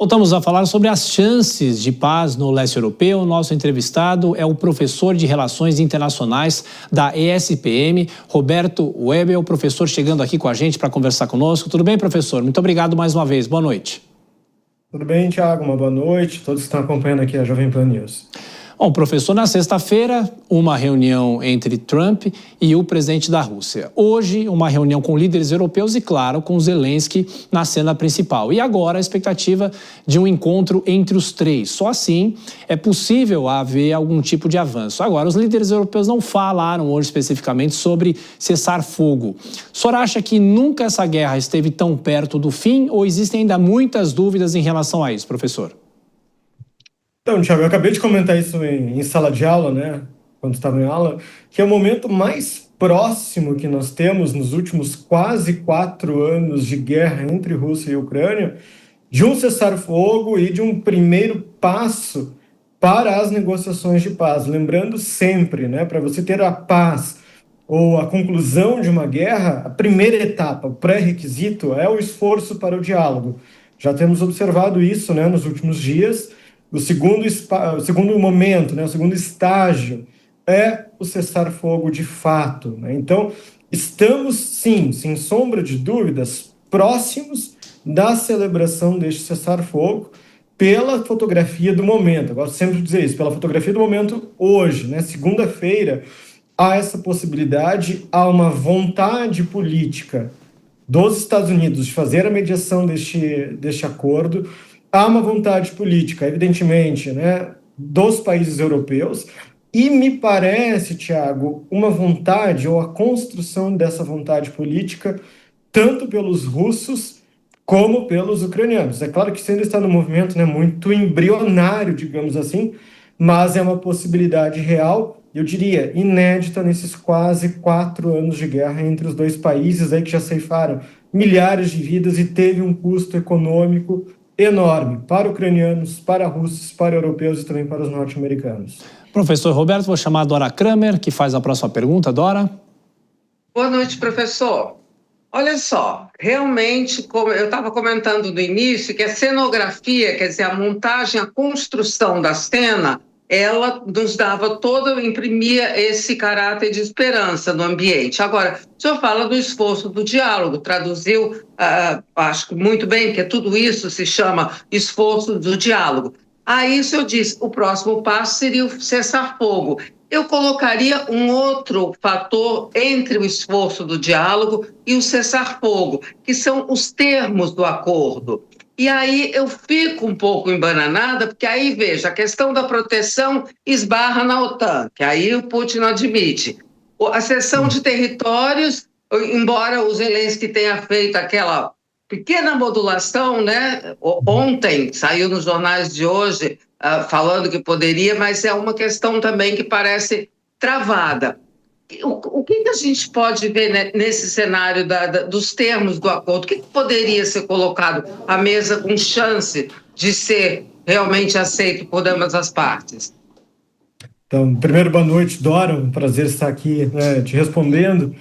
Voltamos a falar sobre as chances de paz no leste europeu. Nosso entrevistado é o professor de Relações Internacionais da ESPM, Roberto Webel, professor chegando aqui com a gente para conversar conosco. Tudo bem, professor? Muito obrigado mais uma vez. Boa noite. Tudo bem, Thiago? Uma boa noite. Todos que estão acompanhando aqui a Jovem Pan News. Bom, professor, na sexta-feira, uma reunião entre Trump e o presidente da Rússia. Hoje, uma reunião com líderes europeus e, claro, com Zelensky na cena principal. E agora, a expectativa de um encontro entre os três. Só assim é possível haver algum tipo de avanço. Agora, os líderes europeus não falaram hoje especificamente sobre cessar fogo. O senhor acha que nunca essa guerra esteve tão perto do fim ou existem ainda muitas dúvidas em relação a isso, professor? Então, Thiago, eu acabei de comentar isso em sala de aula, né, quando estava em aula, que é o momento mais próximo que nós temos nos últimos quase 4 anos de guerra entre Rússia e Ucrânia, de um cessar-fogo e de um primeiro passo para as negociações de paz. Lembrando sempre, né, para você ter a paz ou a conclusão de uma guerra, a primeira etapa, o pré-requisito, é o esforço para o diálogo. Já temos observado isso, né, nos últimos dias. O segundo momento, né, o segundo estágio é o cessar-fogo de fato, né? Então, estamos, sim, sem sombra de dúvidas, próximos da celebração deste cessar-fogo pela fotografia do momento. Eu gosto sempre de dizer isso, pela fotografia do momento hoje, né? Segunda-feira, há essa possibilidade, há uma vontade política dos Estados Unidos de fazer a mediação deste acordo. Há uma vontade política, evidentemente, né, dos países europeus, e me parece, Thiago, uma vontade ou a construção dessa vontade política tanto pelos russos como pelos ucranianos. É claro que isso ainda está num movimento, né, muito embrionário, digamos assim, mas é uma possibilidade real, eu diria, inédita nesses quase 4 anos de guerra entre os dois países aí que já ceifaram milhares de vidas e teve um custo econômico enorme para ucranianos, para russos, para europeus e também para os norte-americanos. Professor Roberto, vou chamar a Dora Kramer, que faz a próxima pergunta. Dora? Boa noite, professor. Olha só, realmente, como eu estava comentando no início, que a cenografia, quer dizer, a montagem, a construção da cena, ela nos dava imprimia esse caráter de esperança no ambiente. Agora, o senhor fala do esforço do diálogo, traduziu, acho que muito bem, porque tudo isso se chama esforço do diálogo. Aí o senhor disse, o próximo passo seria o cessar-fogo. Eu colocaria um outro fator entre o esforço do diálogo e o cessar-fogo, que são os termos do acordo. E aí eu fico um pouco embananada, porque aí, veja, a questão da proteção esbarra na OTAN, que aí o Putin não admite. A cessão de territórios, embora o Zelensky tenha feito aquela pequena modulação, né? Ontem saiu nos jornais de hoje falando que poderia, mas é uma questão também que parece travada. O que a gente pode ver nesse cenário dos termos do acordo? O que poderia ser colocado à mesa com chance de ser realmente aceito por ambas as partes? Então, primeiro, boa noite, Dora. Um prazer estar aqui, né, te respondendo.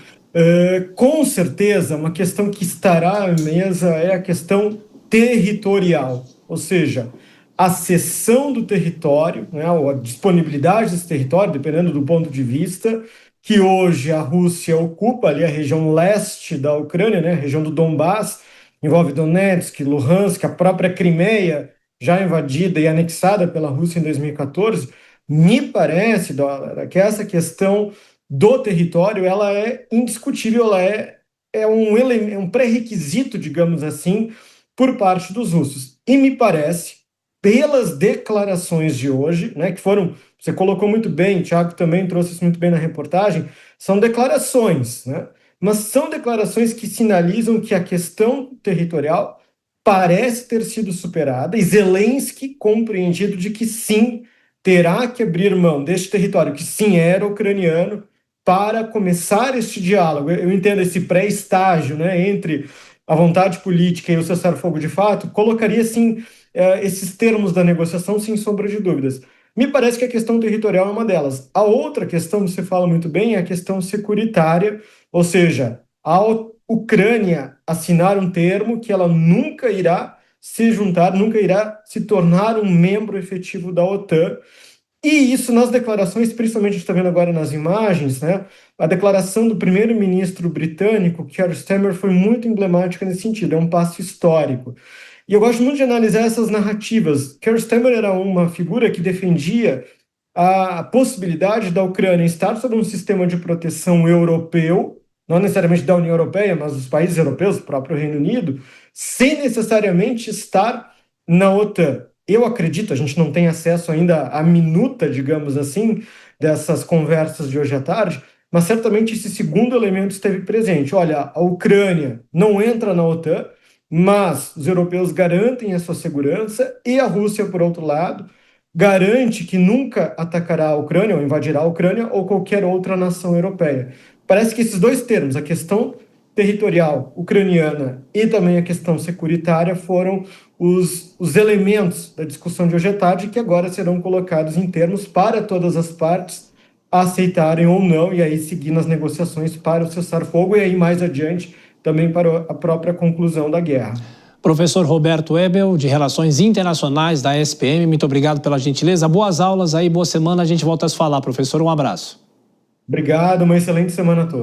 Com certeza, uma questão que estará à mesa é a questão territorial, ou seja, a cessão do território, né, ou a disponibilidade desse território, dependendo do ponto de vista, que hoje a Rússia ocupa ali a região leste da Ucrânia, né, a região do Donbás, envolve Donetsk, Luhansk, a própria Crimeia, já invadida e anexada pela Rússia em 2014, me parece, Dora, que essa questão do território, ela é indiscutível, ela é um pré-requisito, digamos assim, por parte dos russos. E me parece, pelas declarações de hoje, né, que foram, você colocou muito bem, o Thiago também trouxe isso muito bem na reportagem, são declarações, né, mas são declarações que sinalizam que a questão territorial parece ter sido superada e Zelensky compreendido de que sim, terá que abrir mão deste território, que sim era ucraniano, para começar este diálogo. Eu entendo esse pré-estágio, né, entre a vontade política e o cessar-fogo de fato, colocaria, sim, esses termos da negociação, sem sombra de dúvidas. Me parece que a questão territorial é uma delas. A outra questão, você fala muito bem, é a questão securitária, ou seja, a Ucrânia assinar um termo que ela nunca irá se juntar, nunca irá se tornar um membro efetivo da OTAN. E isso nas declarações, principalmente a gente está vendo agora nas imagens, né? A declaração do primeiro-ministro britânico, Keir Starmer, foi muito emblemática nesse sentido, é um passo histórico. E eu gosto muito de analisar essas narrativas. Keir Starmer era uma figura que defendia a possibilidade da Ucrânia estar sob um sistema de proteção europeu, não necessariamente da União Europeia, mas dos países europeus, o próprio Reino Unido, sem necessariamente estar na OTAN. Eu acredito, a gente não tem acesso ainda à minuta, digamos assim, dessas conversas de hoje à tarde, mas certamente esse segundo elemento esteve presente. Olha, a Ucrânia não entra na OTAN, mas os europeus garantem a sua segurança e a Rússia, por outro lado, garante que nunca atacará a Ucrânia ou invadirá a Ucrânia ou qualquer outra nação europeia. Parece que esses dois termos, a questão territorial ucraniana e também a questão securitária, foram os elementos da discussão de hoje à tarde que agora serão colocados em termos para todas as partes aceitarem ou não e aí seguir nas negociações para o cessar-fogo e aí mais adiante também para a própria conclusão da guerra. Professor Roberto Ebel, de Relações Internacionais da SPM, muito obrigado pela gentileza. Boas aulas aí, boa semana, a gente volta a se falar, professor, um abraço. Obrigado, uma excelente semana a todos.